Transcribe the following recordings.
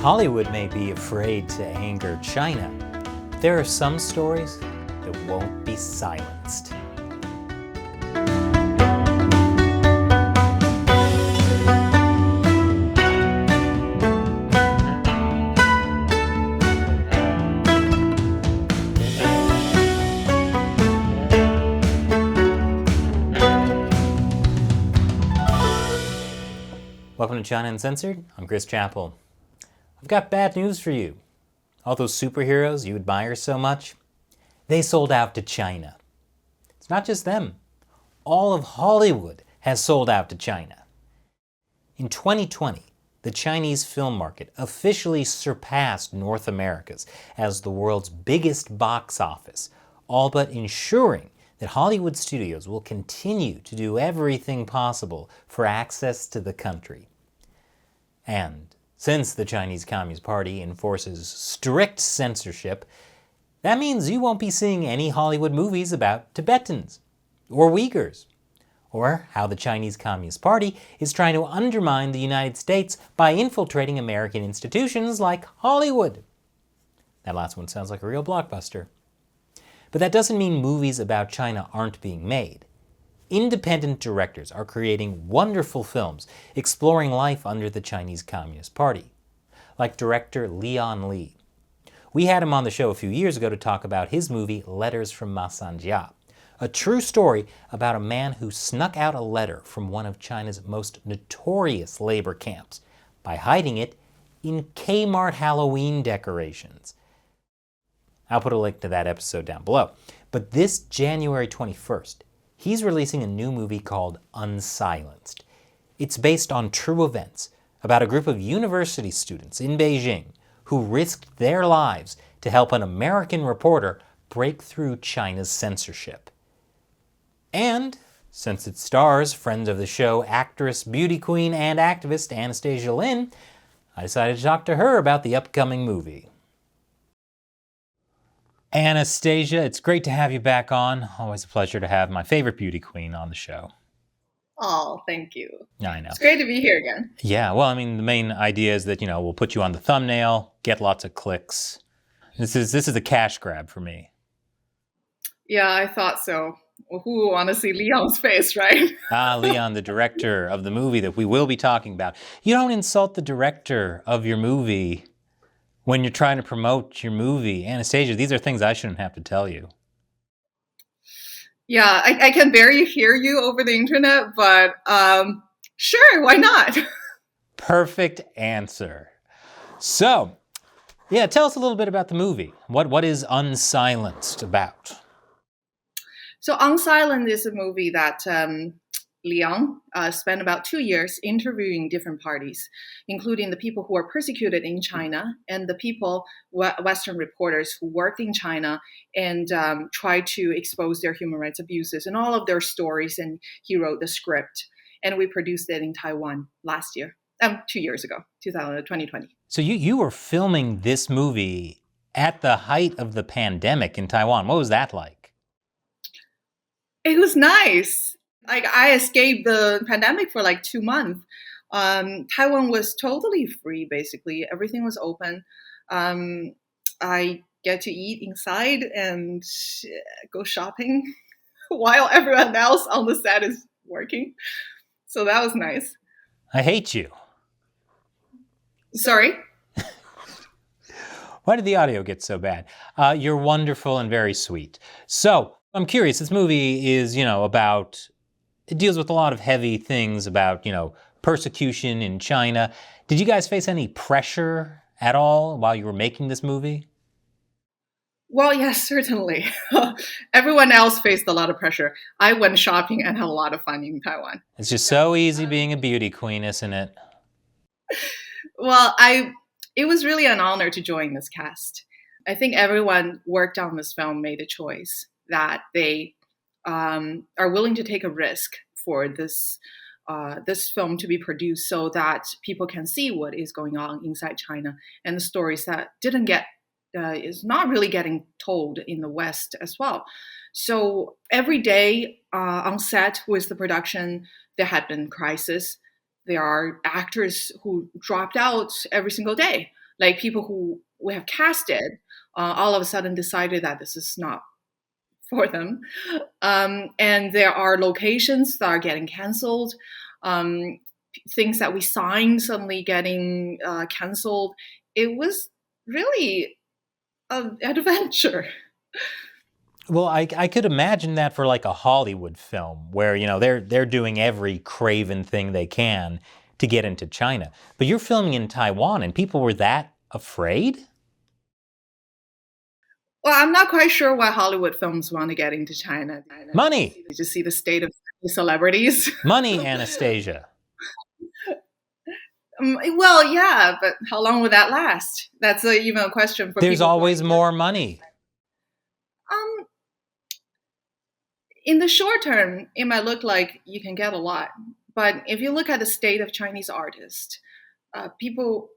Hollywood may be afraid to anger China. There are some stories that won't be silenced. Welcome to China Uncensored. I'm Chris Chappell. I've got bad news for you. All those superheroes you admire so much, they sold out to China. It's not just them. All of Hollywood has sold out to China. In 2020, the Chinese film market officially surpassed North America's as the world's biggest box office, all but ensuring that Hollywood studios will continue to do everything possible for access to the country. And since the Chinese Communist Party enforces strict censorship, that means you won't be seeing any Hollywood movies about Tibetans or Uyghurs, or how the Chinese Communist Party is trying to undermine the United States by infiltrating American institutions like Hollywood. That last one sounds like a real blockbuster. But that doesn't mean movies about China aren't being made. Independent directors are creating wonderful films exploring life under the Chinese Communist Party, like director Leon Li. We had him on the show a few years ago to talk about his movie Letters from Masanjia, a true story about a man who snuck out a letter from one of China's most notorious labor camps by hiding it in Kmart Halloween decorations. I'll put a link to that episode down below. But this January 21st, he's releasing a new movie called Unsilenced. It's based on true events about a group of university students in Beijing who risked their lives to help an American reporter break through China's censorship. And since it stars friend of the show, actress, beauty queen, and activist Anastasia Lin, I decided to talk to her about the upcoming movie. Anastasia, it's great to have you back on. Always a pleasure to have my favorite beauty queen on the show. Oh, thank you. I know. It's great to be here again. Yeah, well, I mean, the main idea is that, we'll put you on the thumbnail, get lots of clicks. This is a cash grab for me. Yeah, I thought so. Well, who will want to see Leon's face, right? Leon, the director of the movie that we will be talking about. You don't insult the director of your movie when you're trying to promote your movie. Anastasia, these are things I shouldn't have to tell you. Yeah, I can barely hear you over the internet, but sure, why not? Perfect answer. So, yeah, tell us a little bit about the movie. What is Unsilenced about? So Unsilenced is a movie that Leon spent about 2 years interviewing different parties, including the people who are persecuted in China and the people, Western reporters who worked in China and tried to expose their human rights abuses and all of their stories. And he wrote the script. And we produced it in Taiwan last year, 2 years ago, 2020. So you were filming this movie at the height of the pandemic in Taiwan. What was that like? It was nice. I escaped the pandemic for like 2 months. Taiwan was totally free, basically. Everything was open. I get to eat inside and go shopping while everyone else on the set is working. So that was nice. I hate you. Sorry? Why did the audio get so bad? You're wonderful and very sweet. So, I'm curious, this movie is, it deals with a lot of heavy things about, persecution in China. Did you guys face any pressure at all while you were making this movie? Well, yes, certainly. Everyone else faced a lot of pressure. I went shopping and had a lot of fun in Taiwan. It's just so easy being a beauty queen, isn't it? Well, it was really an honor to join this cast. I think everyone worked on this film made a choice that they are willing to take a risk for this film to be produced so that people can see what is going on inside China and the stories that is not really getting told in the West as well. So every day on set with the production, there had been crisis. There are actors who dropped out every single day. Like people who we have casted, all of a sudden decided that this is not for them. And there are locations that are getting canceled. Things that we signed suddenly getting canceled. It was really an adventure. Well, I could imagine that for like a Hollywood film where, they're doing every craven thing they can to get into China. But you're filming in Taiwan and people were that afraid? Well, I'm not quite sure why Hollywood films want to get into China. Money! You just see the state of the celebrities. Money, Anastasia. Well, yeah, but how long would that last? That's even a question for There's people. always more money. In the short term, it might look like you can get a lot. But if you look at the state of Chinese artists,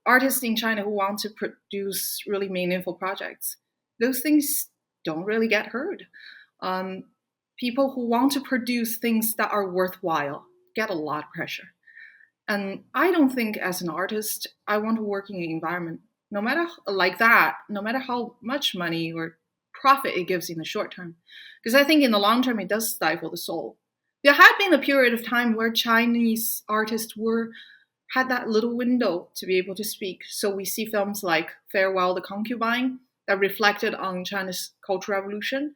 artists in China who want to produce really meaningful projects, those things don't really get heard. People who want to produce things that are worthwhile get a lot of pressure. And I don't think as an artist, I want to work in an environment, no matter how much money or profit it gives in the short term. Because I think in the long term, it does stifle the soul. There had been a period of time where Chinese artists had that little window to be able to speak. So we see films like Farewell the Concubine that reflected on China's Cultural Revolution.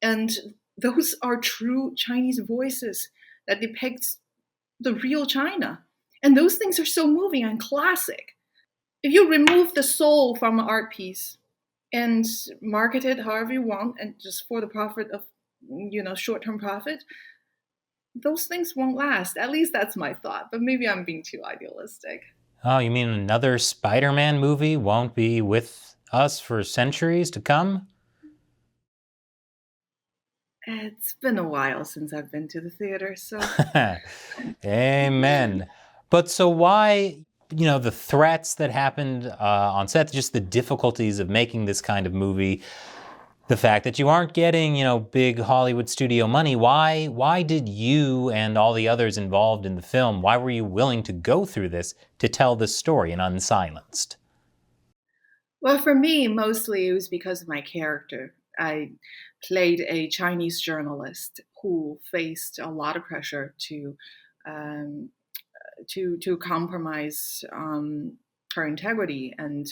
And those are true Chinese voices that depicts the real China. And those things are so moving and classic. If you remove the soul from an art piece and market it however you want and just for the profit of, short-term profit, those things won't last. At least that's my thought, but maybe I'm being too idealistic. Oh, you mean another Spider-Man movie won't be with us for centuries to come? It's been a while since I've been to the theater, so... Amen. But so why, the threats that happened on set, just the difficulties of making this kind of movie, the fact that you aren't getting, big Hollywood studio money, why did you and all the others involved in the film, why were you willing to go through this to tell this story in Unsilenced? Well, for me, mostly it was because of my character. I played a Chinese journalist who faced a lot of pressure to compromise her integrity and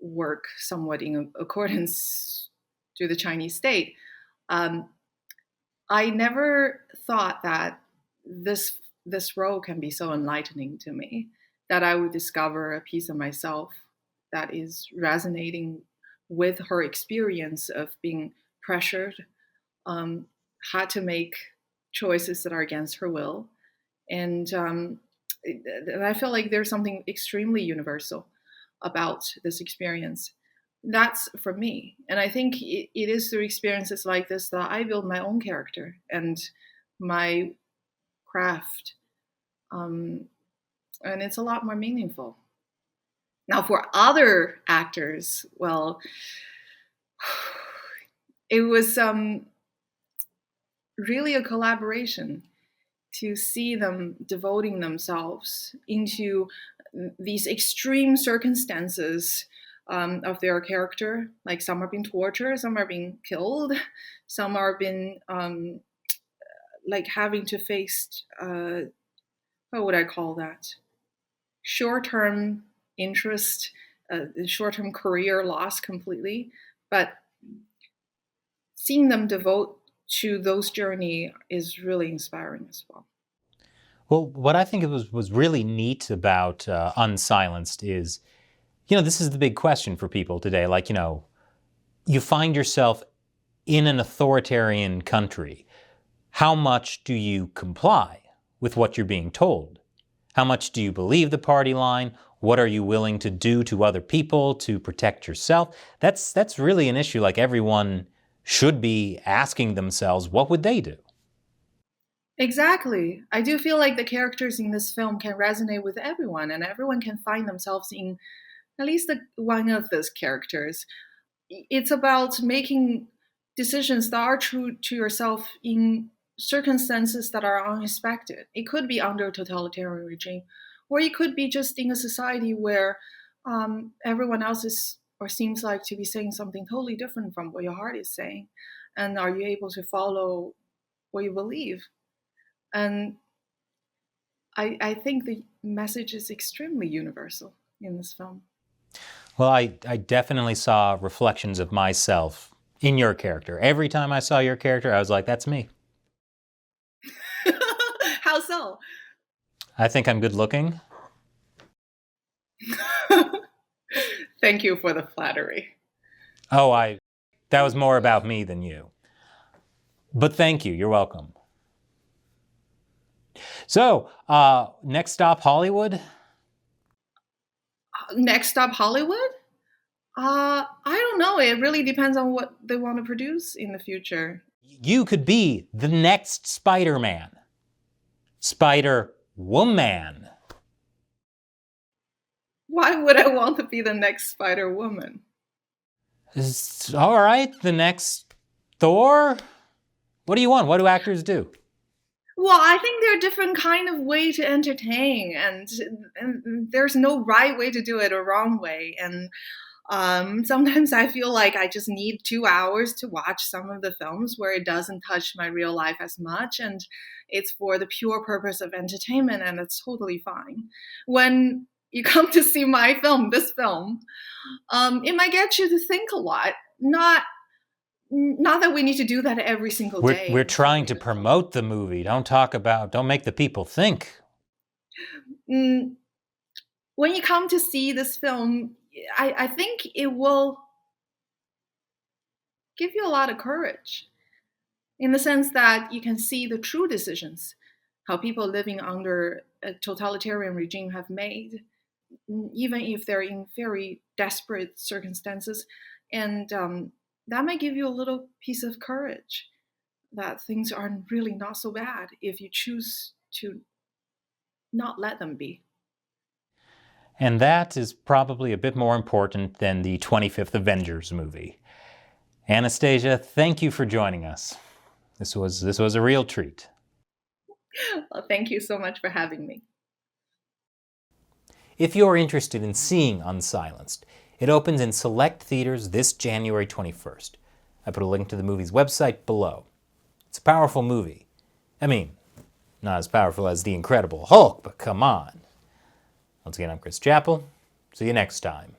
work somewhat in accordance to the Chinese state. I never thought that this role can be so enlightening to me, that I would discover a piece of myself that is resonating with her experience of being pressured, had to make choices that are against her will. And I feel like there's something extremely universal about this experience. That's for me. And I think it is through experiences like this that I build my own character and my craft. And it's a lot more meaningful. Now, for other actors, well, it was really a collaboration to see them devoting themselves into these extreme circumstances of their character. Like some are being tortured, some are being killed, some are being like having to face, what would I call that? Short-term interest, short-term career loss completely. But seeing them devote to those journey is really inspiring as well. Well, what I think was really neat about Unsilenced is, this is the big question for people today. Like, you find yourself in an authoritarian country. How much do you comply with what you're being told? How much do you believe the party line? What are you willing to do to other people to protect yourself? That's really an issue. Like everyone should be asking themselves, what would they do? Exactly. I do feel like the characters in this film can resonate with everyone, and everyone can find themselves in at least one of those characters. It's about making decisions that are true to yourself in circumstances that are unexpected. It could be under a totalitarian regime, or it could be just in a society where everyone else is or seems like to be saying something totally different from what your heart is saying, and are you able to follow what you believe? And I think the message is extremely universal in this film. Well, I definitely saw reflections of myself in your character. Every time I saw your character, I was like, that's me. How so? I think I'm good looking. Thank you for the flattery. Oh, that was more about me than you. But thank you. You're welcome. So, next stop, Hollywood? Next stop, Hollywood? I don't know. It really depends on what they want to produce in the future. You could be the next Spider-Man. Spider-Woman. Why would I want to be the next Spider-Woman? All right, the next Thor? What do you want? What do actors do? Well, I think there are different kind of way to entertain, and there's no right way to do it or wrong way. And sometimes I feel like I just need 2 hours to watch some of the films where it doesn't touch my real life as much, and it's for the pure purpose of entertainment, and that's totally fine. When you come to see my film, this film, it might get you to think a lot. Not that we need to do that every single day. We're trying to promote the movie. Don't make the people think. When you come to see this film, I think it will give you a lot of courage, in the sense that you can see the true decisions, how people living under a totalitarian regime have made, even if they're in very desperate circumstances. And that might give you a little piece of courage that things are really not so bad if you choose to not let them be. And that is probably a bit more important than the 25th Avengers movie. Anastasia, thank you for joining us. This was a real treat. Well, thank you so much for having me. If you're interested in seeing Unsilenced, it opens in select theaters this January 21st. I put a link to the movie's website below. It's a powerful movie. I mean, not as powerful as The Incredible Hulk, but come on. Once again, I'm Chris Chappell. See you next time.